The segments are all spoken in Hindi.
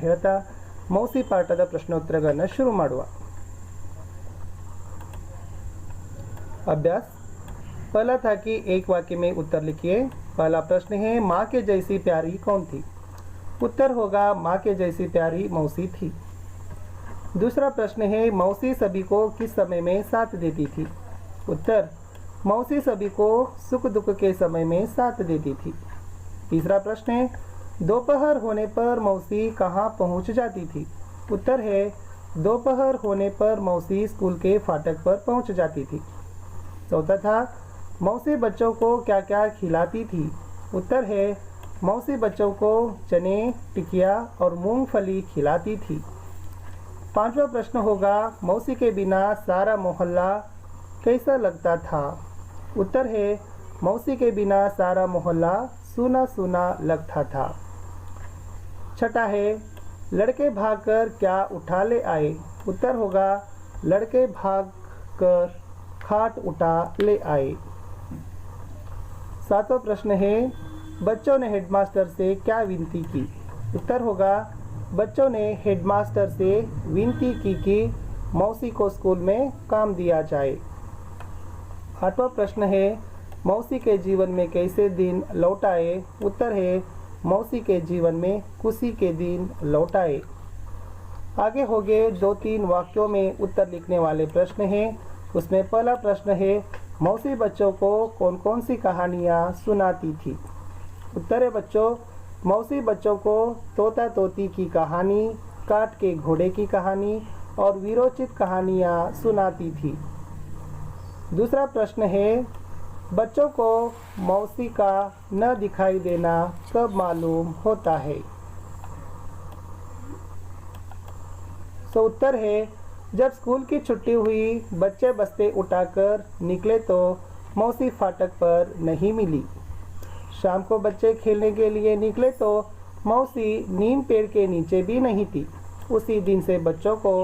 ಹೇಳ್ತಾ ಮೌಸಿ ಪಾಠದ ಪ್ರಶ್ನೋತ್ತರಗಳನ್ನು ಶುರು ಮಾಡುವ। अभ्यास पहला था कि एक वाक्य में उत्तर लिखिए। पहला प्रश्न है माँ के जैसी प्यारी कौन थी? उत्तर होगा माँ के जैसी प्यारी मौसी थी। दूसरा प्रश्न है मौसी सभी को किस समय में साथ देती थी? उत्तर मौसी सभी को सुख दुख के समय में साथ देती थी। तीसरा प्रश्न है दोपहर होने पर मौसी कहाँ पहुँच जाती थी? उत्तर है दोपहर होने पर मौसी स्कूल के फाटक पर पहुँच जाती थी। चौथा था मौसी बच्चों को क्या क्या खिलाती थी? उत्तर है मौसी बच्चों को चने, टिकिया और मूंगफली खिलाती थी। पांचवा प्रश्न होगा मौसी के बिना सारा मोहल्ला कैसा लगता था? उत्तर है मौसी के बिना सारा मोहल्ला सूना सूना लगता था। छठा है लड़के भागकर क्या उठा ले आए? उत्तर होगा लड़के भागकर खाट उठा ले आए। सातवां प्रश्न है बच्चों ने हेडमास्टर से क्या विनती की? उत्तर होगा बच्चों ने हेडमास्टर से विनती की कि मौसी को स्कूल में काम दिया जाए। आठवां प्रश्न है मौसी के जीवन में कैसे दिन लौट आए? उत्तर है मौसी के जीवन में खुशी के दिन लौट आए। आगे हो गए 2-3 वाक्यों में उत्तर लिखने वाले प्रश्न हैं। उसमें पहला प्रश्न है मौसी बच्चों को कौन कौन सी कहानियाँ सुनाती थी? उत्तर है बच्चों मौसी बच्चों को तोता तोती की कहानी, काठ के घोड़े की कहानी और वीरोचित कहानियाँ सुनाती थी। दूसरा प्रश्न है बच्चों को मौसी का न दिखाई देना कब मालूम होता है? तो उत्तर है जब स्कूल की छुट्टी हुई, बच्चे बस्ते उठाकर निकले तो मौसी फाटक पर नहीं मिली। शाम को बच्चे खेलने के लिए निकले तो मौसी नीम पेड़ के नीचे भी नहीं थी। उसी दिन से बच्चों को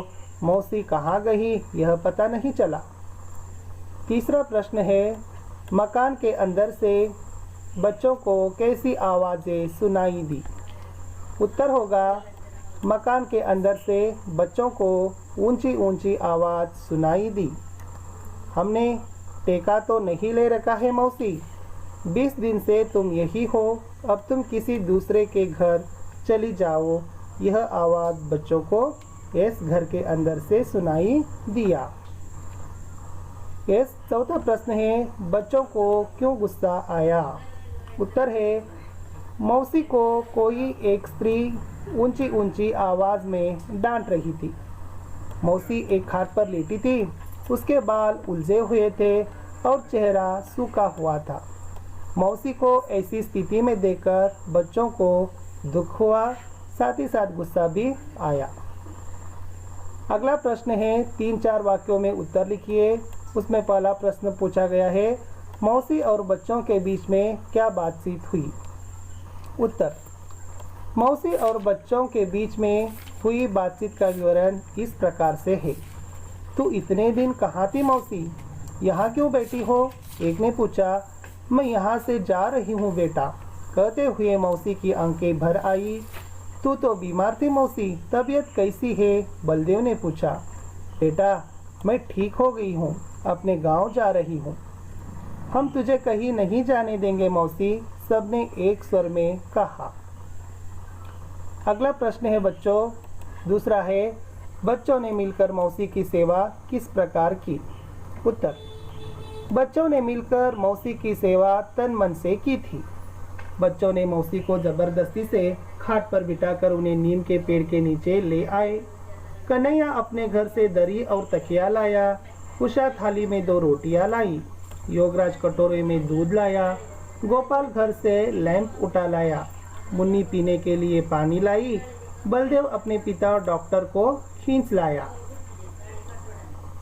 मौसी कहाँ गई यह पता नहीं चला। तीसरा प्रश्न है मकान के अंदर से बच्चों को कैसी आवाज़ें सुनाई दी? उत्तर होगा मकान के अंदर से बच्चों को ऊंची ऊंची आवाज़ सुनाई दी। हमने टेका तो नहीं ले रखा है मौसी, 20 दिन से तुम यही हो, अब तुम किसी दूसरे के घर चली जाओ। यह आवाज़ बच्चों को इस घर के अंदर से सुनाई दिया। इस चौथा प्रश्न है बच्चों को क्यों गुस्सा आया? उत्तर है मौसी को कोई एक स्त्री ऊंची ऊंची आवाज़ में डांट रही थी। मौसी एक खाट पर लेटी थी, उसके बाल उलझे हुए थे और चेहरा सूखा हुआ था। मौसी को ऐसी स्थिति में देखकर बच्चों को दुख हुआ, साथ ही साथ गुस्सा भी आया। अगला प्रश्न है 3-4 वाक्यों में उत्तर लिखिए। उसमें पहला प्रश्न पूछा गया है मौसी और बच्चों के बीच में क्या बातचीत हुई? उत्तर मौसी और बच्चों के बीच में हुई बातचीत का विवरण इस प्रकार से है। तू इतने दिन कहाँ थी मौसी, यहाँ क्यों बैठी हो? एक ने पूछा। मैं यहाँ से जा रही हूँ बेटा, कहते हुए मौसी की आंखें भर आई। तू तो बीमार थी मौसी, तबीयत कैसी है? बलदेव ने पूछा। बेटा मैं ठीक हो गई हूँ, अपने गांव जा रही हूँ। हम तुझे कहीं नहीं जाने देंगे मौसी, सबने एक स्वर में कहा। अगला प्रश्न है बच्चों दूसरा है बच्चों ने मिलकर मौसी की सेवा किस प्रकार की? उत्तर बच्चों ने मिलकर मौसी की सेवा तन मन से की थी। बच्चों ने मौसी को जबरदस्ती से खाट पर बिठाकर उन्हें नीम के पेड़ के नीचे ले आए। कन्हैया अपने घर से दरी और तकिया लाया। उषा थाली में 2 रोटियां लाई। योगराज कटोरे में दूध लाया। गोपाल घर से लैंप उठा लाया। मुन्नी पीने के लिए पानी लाई। बलदेव अपने पिता डॉक्टर को खींच लाया।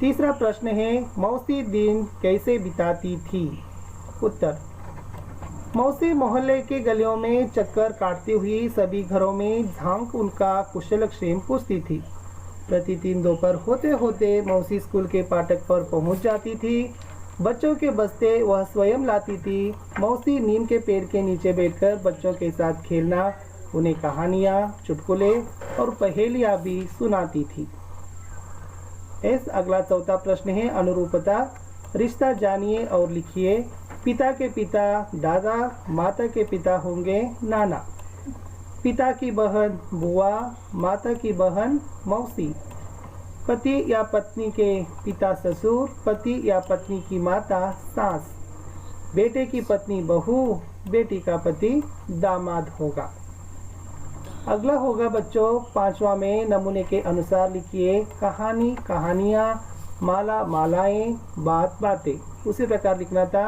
तीसरा प्रश्न है मौसी दिन कैसे बिताती थी? उत्तर मौसी मोहल्ले के गलियों में चक्कर काटती हुई सभी घरों में झांक उनका कुशल क्षेम पूछती थी। प्रतिदिन दोपहर होते होते मौसी स्कूल के फाटक पर पहुंच जाती थी। बच्चों के बस्ते वह स्वयं लाती थी। मौसी नीम के पेड़ के नीचे बैठकर बच्चों के साथ खेलना उन्हें कहानियाँ, चुटकुले और पहेलियाँ भी सुनाती थी। अगला चौथा प्रश्न है अनुरूपता। रिश्ता जानिए और लिखिए। पिता के पिता दादा, माता के पिता होंगे नाना। पिता की बहन बुआ, माता की बहन मौसी। पति या पत्नी के पिता ससुर, पति या पत्नी की माता सास। बेटे की पत्नी बहू, बेटी का पति दामाद होगा। अगला होगा बच्चों 5वां में नमूने के अनुसार लिखिए। कहानी कहानियाँ, माला मालाएं, बात बातें। उसी प्रकार लिखना था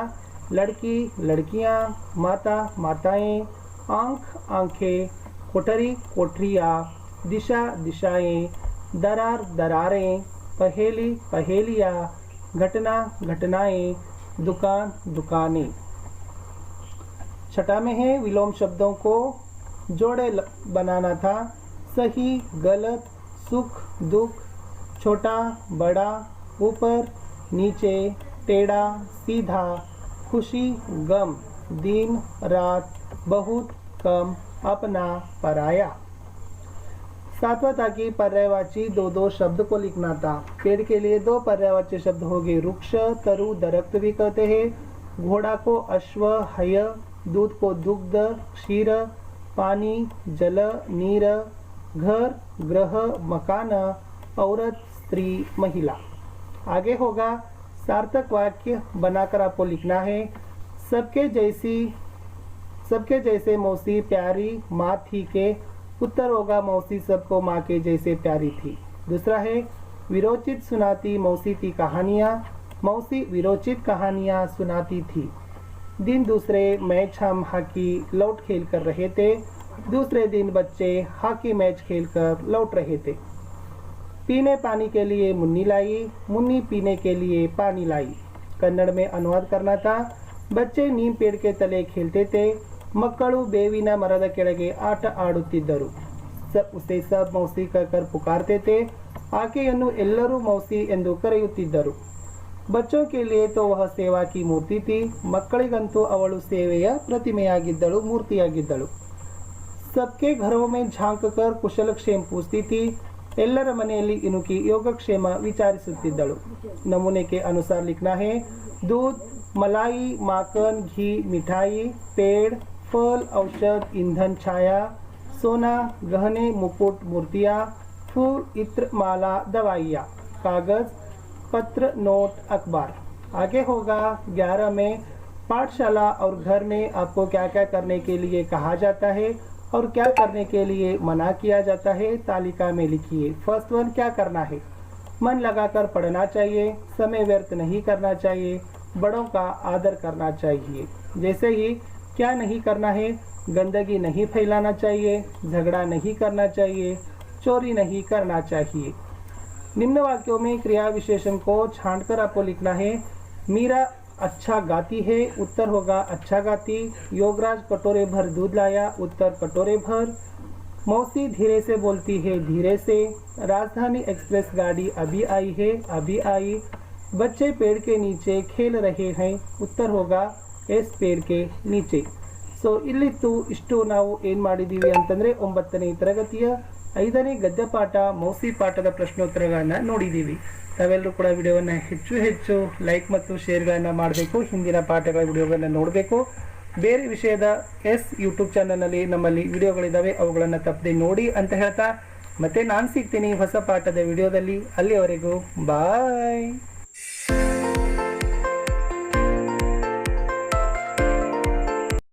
लड़की लड़कियाँ, माता माताएं, आँख आँखें, कोठरी कोठरियाँ, दिशा दिशाएं, दरार दरारें, पहेली पहेलियाँ, घटना घटनाएं, दुकान दुकानें। 6 में है विलोम शब्दों को जोड़े बनाना था। सही गलत, सुख दुख, छोटा बड़ा, ऊपर नीचे, टेढ़ा सीधा, खुशी गम, दिन रात, बहुत कम, अपना पराया। 7वां था कि पर्यायवाची 2 शब्द को लिखना था। पेड़ के लिए 2 पर्यायवाची शब्द हो गए वृक्ष, तरु दरख्त भी कहते हैं। घोड़ा को अश्व हय, दूध को दुग्ध क्षीर, पानी जल नीर, घर ग्रह मकान, औरत स्त्री महिला। आगे होगा सार्थक वाक्य बनाकर आपको लिखना है। सबके जैसे मौसी प्यारी माँ थी के। उत्तर होगा मौसी सबको माँ के जैसे प्यारी थी। दूसरा है विरोचित सुनाती मौसी थी कहानियाँ। मौसी विरोचित कहानियाँ सुनाती थी। दिन दूसरे मैच हम हॉकी लौट खेल कर रहे थे। दूसरे दिन बच्चे हॉकी मैच खेलकर लौट रहे थे। पीने पानी के लिए मुन्नी लाई, मुन्नी पीने के लिए पानी लाई। कन्नड़ में अनुवाद करना था। बच्चे नीम पेड़ के तले खेलते थे। मಕ್ಕಳು ಬೇವಿನ ಮರದ ಕೆಳಗೆ ಆಟ ಆಡುತ್ತಿದ್ದರು। उसे सब मौसी कहकर पुकारते थे। ಆಕೆಯನ್ನು ಎಲ್ಲರೂ मौसी ಎಂದು ಕರೆಯುತ್ತಿದ್ದರು। बच्चों के लिए तो वह सेवा की मूर्ति थी। ಮಕ್ಕಳಿಗಂತೂ ಅವಳು ಸೇವೆಯ ಪ್ರತಿಮೆಯಾಗಿದ್ದಳು, ಮೂರ್ತಿಯಾಗಿದ್ದಳು। सबके घरों में झांक कर कुशल क्षेम पूछती थी। ಎಲ್ಲರ ಮನೆಯಲ್ಲಿ ಇನುಕಿ ಯೋಗಕ್ಷೇಮ ವಿಚಾರಿಸುತ್ತಿದ್ದಳು। नमूने के अनुसार लिखना है। दूध मलाई माखन घी मिठाई, पेड़ फल औषध ईंधन छाया, सोना गहने मुकुट मूर्तियाँ, फूल इत्र माला दवाइयाँ, कागज पत्र नोट अखबार। आगे होगा 11 में पाठशाला और घर में आपको क्या क्या करने के लिए कहा जाता है और क्या करने के लिए मना किया जाता है तालिका में लिखिए। फर्स्ट वन क्या करना है। मन लगाकर पढ़ना चाहिए, समय व्यर्थ नहीं करना चाहिए, बड़ों का आदर करना चाहिए। जैसे ही क्या नहीं करना है, गंदगी नहीं फैलाना चाहिए, झगड़ा नहीं करना चाहिए, चोरी नहीं करना चाहिए। निम्न वाक्यों में क्रिया विशेषण को छांटकर आपको लिखना है। मीरा अच्छा गाती है। उत्तर होगा अच्छा गाती। योगराज कटोरे भर दूध लाया। उत्तर कटोरे भर। मौसी धीरे से बोलती है, धीरे से। राजधानी एक्सप्रेस गाड़ी अभी आई है, अभी आई। बच्चे पेड़ के नीचे खेल रहे हैं। उत्तर होगा एस पेड़ के नीचे। ಸೊ ಇಲ್ಲಿತ್ತು ಇಷ್ಟು ನಾವು ಏನು ಮಾಡಿದ್ದೀವಿ ಅಂತಂದರೆ 9ನೇ ತರಗತಿಯ 5ನೇ ಗದ್ಯ ಪಾಠ ಮೌಸಿ ಪಾಠದ ಪ್ರಶ್ನೋತ್ತರಗಳನ್ನು ನೋಡಿದ್ದೀವಿ। ತಾವೆಲ್ಲರೂ ಕೂಡ ವಿಡಿಯೋವನ್ನು ಹೆಚ್ಚು ಲೈಕ್ ಮತ್ತು ಶೇರ್ಗಳನ್ನು ಮಾಡಬೇಕು। ಹಿಂದಿನ ಪಾಠಗಳ ವಿಡಿಯೋಗಳನ್ನು ನೋಡಬೇಕು। ಬೇರೆ ವಿಷಯದ ಯೂಟ್ಯೂಬ್ ಚಾನಲ್ನಲ್ಲಿ ನಮ್ಮಲ್ಲಿ ವಿಡಿಯೋಗಳಿದ್ದಾವೆ, ಅವುಗಳನ್ನು ತಪ್ಪದೆ ನೋಡಿ ಅಂತ ಹೇಳ್ತಾ ಮತ್ತೆ ನಾನು ಸಿಗ್ತೀನಿ ಹೊಸ ಪಾಠದ ವಿಡಿಯೋದಲ್ಲಿ। ಅಲ್ಲಿಯವರೆಗೂ ಬಾಯ್।